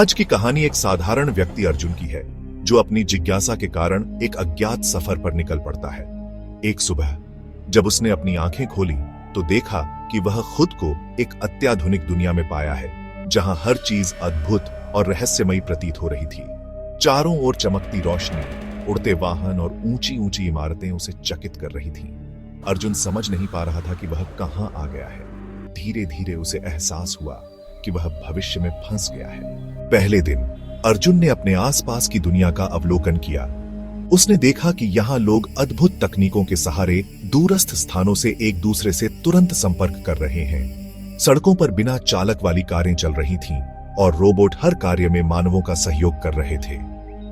आज की कहानी एक साधारण व्यक्ति अर्जुन की है, जो अपनी जिज्ञासा के कारण एक अज्ञात सफर पर निकल पड़ता है। एक सुबह जब उसने अपनी आंखें खोली तो देखा कि वह खुद को एक अत्याधुनिक दुनिया में पाया है, जहां हर चीज अद्भुत और रहस्यमयी प्रतीत हो रही थी। चारों ओर चमकती रोशनी, उड़ते वाहन और ऊंची ऊंची इमारतें उसे चकित कर रही थीं। अर्जुन समझ नहीं पा रहा था कि वह कहां आ गया है। धीरे धीरे उसे एहसास हुआ कि वह भविष्य में फंस गया है। पहले दिन अर्जुन ने अपने आसपास की दुनिया का अवलोकन किया। उसने देखा कि यहाँ लोग अद्भुत तकनीकों के सहारे दूरस्थ स्थानों से एक दूसरे से तुरंत संपर्क कर रहे हैं। सड़कों पर बिना चालक वाली कारें चल रही थीं और रोबोट हर कार्य में मानवों का सहयोग कर रहे थे।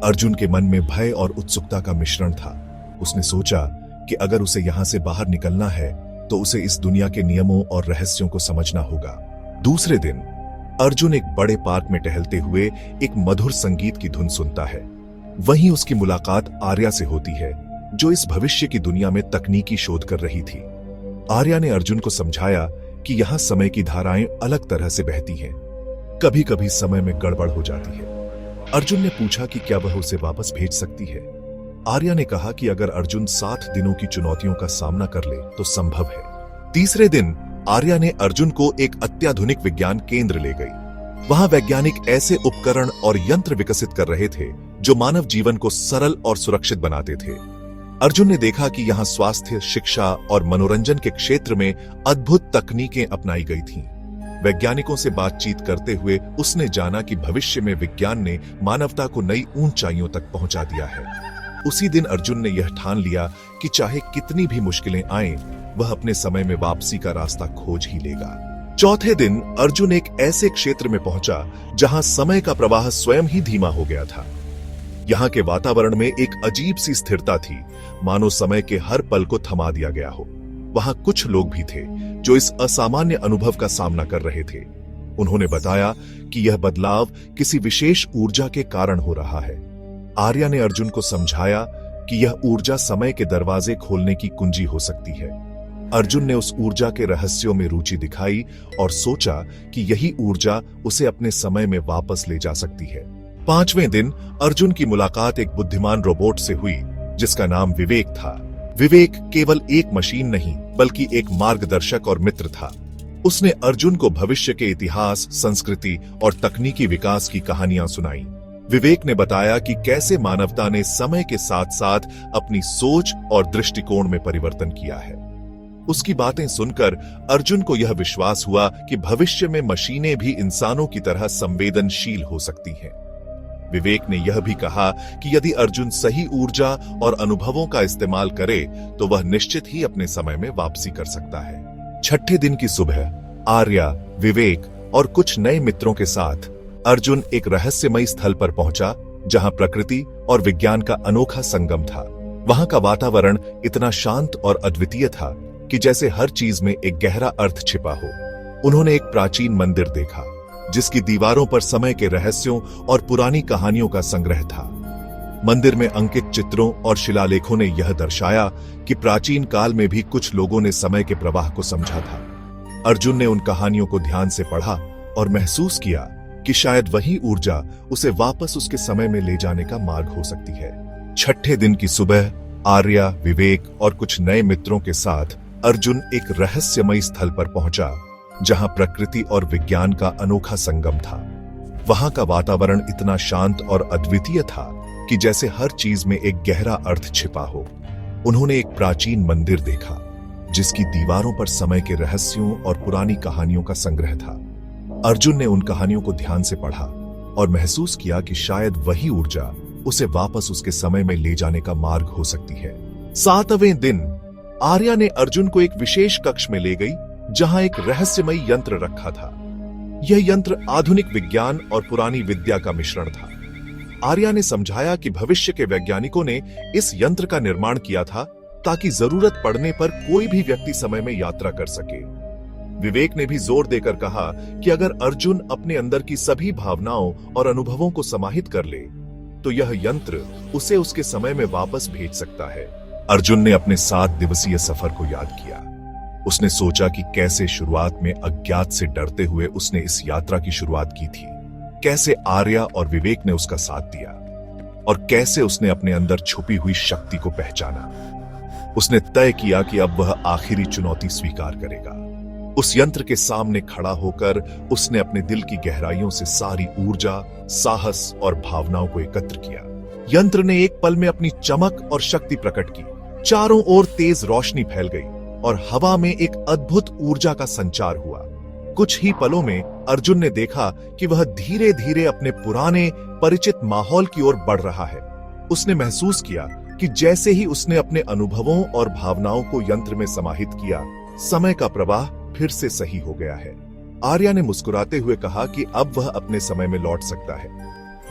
अर्जुन के मन में भय और उत्सुकता का मिश्रण था। उसने सोचा कि अगर उसे यहाँ से बाहर निकलना है तो उसे इस दुनिया के नियमों और रहस्यों को समझना होगा। दूसरे दिन अर्जुन एक बड़े पार्क में टहलते हुए एक मधुर संगीत की धुन सुनता है। वहीं उसकी मुलाकात आर्या से होती है, जो इस भविष्य की दुनिया में तकनीकी शोध कर रही थी। आर्या ने अर्जुन को समझाया कि यहाँ समय की धाराएं अलग तरह से बहती हैं। कभी कभी समय में गड़बड़ हो जाती है। अर्जुन ने पूछा कि क्या वह उसे वापस भेज सकती है। आर्या ने कहा कि अगर अर्जुन 7 दिनों की चुनौतियों का सामना कर ले तो संभव है। तीसरे दिन आर्या ने अर्जुन को एक अत्याधुनिक विज्ञान केंद्र ले गई। वहां वैज्ञानिक ऐसे उपकरण और यंत्र विकसित कर रहे थे जो मानव जीवन को सरल और सुरक्षित बनाते थे। अर्जुन ने देखा कि यहाँ स्वास्थ्य, शिक्षा और मनोरंजन के क्षेत्र में अद्भुत तकनीकें अपनाई गई थीं। वैज्ञानिकों से बातचीत करते हुए उसने जाना कि भविष्य में विज्ञान ने मानवता को नई ऊंचाइयों तक पहुंचा दिया है। उसी दिन अर्जुन ने यह ठान लिया कि चाहे कितनी भी मुश्किलें आएं, वह अपने समय में वापसी का रास्ता खोज ही लेगा। चौथे दिन अर्जुन एक ऐसे क्षेत्र में पहुंचा जहां समय का प्रवाह स्वयं ही धीमा हो गया था। यहाँ के वातावरण में एक अजीब सी स्थिरता थी, मानो समय के हर पल को थमा दिया गया हो। वहां कुछ लोग भी थे जो इस असामान्य अनुभव का सामना कर रहे थे। उन्होंने बताया कि यह बदलाव किसी विशेष ऊर्जा के कारण हो रहा है। आर्या ने अर्जुन को समझाया कि यह ऊर्जा समय के दरवाजे खोलने की कुंजी हो सकती है। अर्जुन ने उस ऊर्जा के रहस्यों में रुचि दिखाई और सोचा कि यही ऊर्जा उसे अपने समय में वापस ले जा सकती है। 5वें दिन अर्जुन की मुलाकात एक बुद्धिमान रोबोट से हुई, जिसका नाम विवेक था। विवेक केवल एक मशीन नहीं, बल्कि एक मार्गदर्शक और मित्र था। उसने अर्जुन को भविष्य के इतिहास, संस्कृति और तकनीकी विकास की कहानियां सुनाई। विवेक ने बताया कि कैसे मानवता ने समय के साथ साथ अपनी सोच और दृष्टिकोण में परिवर्तन किया है। उसकी बातें सुनकर अर्जुन को यह विश्वास हुआ कि भविष्य में मशीनें भी इंसानों की तरह संवेदनशील हो सकती हैं। विवेक ने यह भी कहा कि यदि अर्जुन सही ऊर्जा और अनुभवों का इस्तेमाल करे तो वह निश्चित ही अपने समय में वापसी कर सकता है। छठे दिन की सुबह आर्या, विवेक और कुछ नए मित्रों के साथ अर्जुन एक रहस्यमयी स्थल पर पहुंचा, जहां प्रकृति और विज्ञान का अनोखा संगम था। वहां का वातावरण इतना शांत और अद्वितीय था कि जैसे हर चीज में एक गहरा अर्थ छिपा हो। उन्होंने एक प्राचीन मंदिर देखा, जिसकी दीवारों पर समय के रहस्यों और पुरानी कहानियों का संग्रह था। मंदिर में अंकित चित्रों और शिलालेखों ने यह दर्शाया कि प्राचीन काल में भी कुछ लोगों ने समय के प्रवाह को समझा था। अर्जुन ने उन कहानियों को ध्यान से पढ़ा और महसूस किया कि शायद वही ऊर्जा उसे वापस उसके समय में ले जाने का मार्ग हो सकती है। छठे दिन की सुबह आर्या, विवेक और कुछ नए मित्रों के साथ अर्जुन एक रहस्यमयी स्थल पर पहुंचा, जहां प्रकृति और विज्ञान का अनोखा संगम था। वहां का वातावरण इतना शांत और अद्वितीय था कि जैसे हर चीज में एक गहरा अर्थ छिपा हो। उन्होंने एक प्राचीन मंदिर देखा, जिसकी दीवारों पर समय के रहस्यों और पुरानी कहानियों का संग्रह था। अर्जुन ने उन कहानियों को ध्यान से पढ़ा और महसूस किया कि शायद वही ऊर्जा उसे वापस उसके समय में ले जाने का मार्ग हो सकती है। 7वें दिन आर्या ने अर्जुन को एक विशेष कक्ष में ले गई, जहां एक रहस्यमयी यंत्र रखा था। यह यंत्र आधुनिक विज्ञान और पुरानी विद्या का मिश्रण था। आर्या ने समझाया कि भविष्य के वैज्ञानिकों ने इस यंत्र का निर्माण किया था ताकि जरूरत पड़ने पर कोई भी व्यक्ति समय में यात्रा कर सके। विवेक ने भी जोर देकर कहा कि अगर अर्जुन अपने अंदर की सभी भावनाओं और अनुभवों को समाहित कर ले, तो यह यंत्र उसे उसके समय में वापस भेज सकता है। अर्जुन ने अपने 7 दिवसीय सफर को याद किया। उसने सोचा कि कैसे शुरुआत में अज्ञात से डरते हुए उसने इस यात्रा की शुरुआत की थी। कैसे आर्या और विवेक ने उसका साथ दिया और कैसे उसने अपने अंदर छुपी हुई शक्ति को पहचाना। उसने तय किया कि अब वह आखिरी चुनौती स्वीकार करेगा। उस यंत्र के सामने खड़ा होकर उसने अपने दिल की गहराइयों से सारी ऊर्जा, साहस और भावनाओं को एकत्र किया। यंत्र ने एक पल में अपनी चमक और शक्ति प्रकट की। चारों ओर तेज रोशनी फैल गई और हवा में एक अद्भुत ऊर्जा का संचार हुआ। कुछ ही पलों में अर्जुन ने देखा कि वह धीरे धीरे अपने पुराने परिचित माहौल की ओर बढ़ रहा है। उसने महसूस किया कि जैसे ही उसने अपने अनुभवों और भावनाओं को यंत्र में समाहित किया, समय का प्रवाह फिर से सही हो गया है। आर्या ने मुस्कुराते हुए कहा कि अब वह अपने समय में लौट सकता है।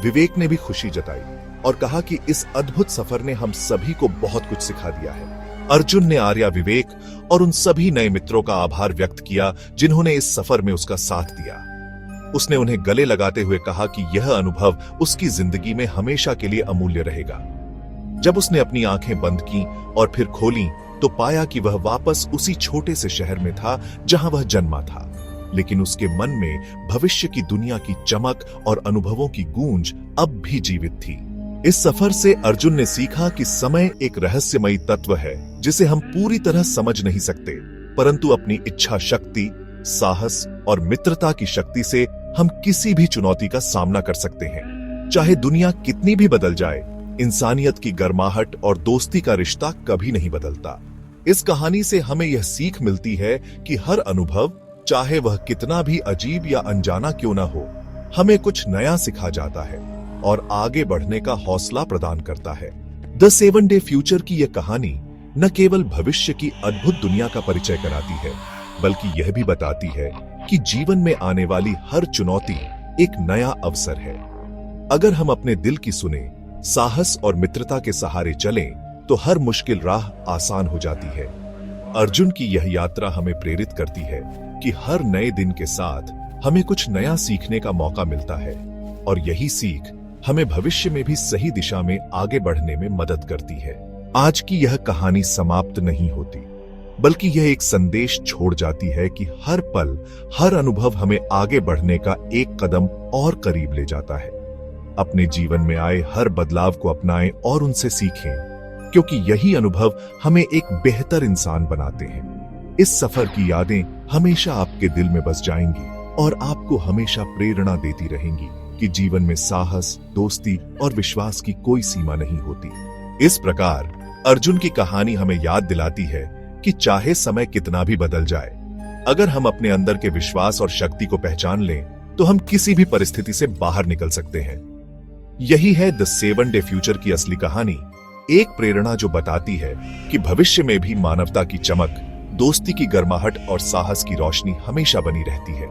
विवेक ने भी खुशी जताई और कहा कि इस अद्भुत सफर ने हम सभी को बहुत कुछ सिखा दिया है। अर्जुन ने आर्या, विवेक और उन सभी नए मित्रों का आभार व्यक्त किया जिन्होंने इस सफर में उसका साथ दिया। उसने उन्हें गले लगाते हुए कहा कि यह अनुभव उसकी जिंदगी में हमेशा के लिए अमूल्य रहेगा। जब उसने अपनी आंखें बंद की और फिर खोली तो पाया कि वह वापस उसी छोटे से शहर में था जहां वह जन्मा था, लेकिन उसके मन में भविष्य की दुनिया की चमक और अनुभवों की गूंज अब भी जीवित थी। इस सफर से अर्जुन ने सीखा कि समय एक रहस्यमयी तत्व है जिसे हम पूरी तरह समझ नहीं सकते, परंतु अपनी इच्छा शक्ति, साहस और मित्रता की शक्ति से हम किसी भी चुनौती का सामना कर सकते हैं। चाहे दुनिया कितनी भी बदल जाए, इंसानियत की गर्माहट और दोस्ती का रिश्ता कभी नहीं बदलता। इस कहानी से हमें यह सीख मिलती है कि हर अनुभव, चाहे वह कितना भी अजीब या अनजाना क्यों ना हो, हमें कुछ नया सिखा जाता है और आगे बढ़ने का हौसला प्रदान करता है। द 7 डे फ्यूचर की यह कहानी न केवल भविष्य की अद्भुत दुनिया का परिचय कराती है, बल्कि यह भी बताती है कि जीवन में आने वाली हर चुनौती एक नया अवसर है। अगर हम अपने दिल की सुने, साहस और मित्रता के सहारे चलें, तो हर मुश्किल राह आसान हो जाती है। अर्जुन की यह यात्रा हमें प्रेरित करती है कि हर नए दिन के साथ हमें कुछ नया सीखने का मौका मिलता है और यही सीख हमें भविष्य में भी सही दिशा में आगे बढ़ने में मदद करती है। आज की यह कहानी समाप्त नहीं होती, बल्कि यह एक संदेश छोड़ जाती है कि हर पल, हर अनुभव हमें आगे बढ़ने का एक कदम और करीब ले जाता है। अपने जीवन में आए हर बदलाव को अपनाएं और उनसे सीखें, क्योंकि यही अनुभव हमें एक बेहतर इंसान बनाते हैं। इस सफर की यादें हमेशा आपके दिल में बस जाएंगी और आपको हमेशा प्रेरणा देती रहेंगी कि जीवन में साहस, दोस्ती और विश्वास की कोई सीमा नहीं होती। इस प्रकार अर्जुन की कहानी हमें याद दिलाती है कि चाहे समय कितना भी बदल जाए, अगर हम अपने अंदर के विश्वास और शक्ति को पहचान लें, तो हम किसी भी परिस्थिति से बाहर निकल सकते हैं। यही है द 7 डे फ्यूचर की असली कहानी, एक प्रेरणा जो बताती है कि भविष्य में भी मानवता की चमक, दोस्ती की गर्माहट और साहस की रोशनी हमेशा बनी रहती है।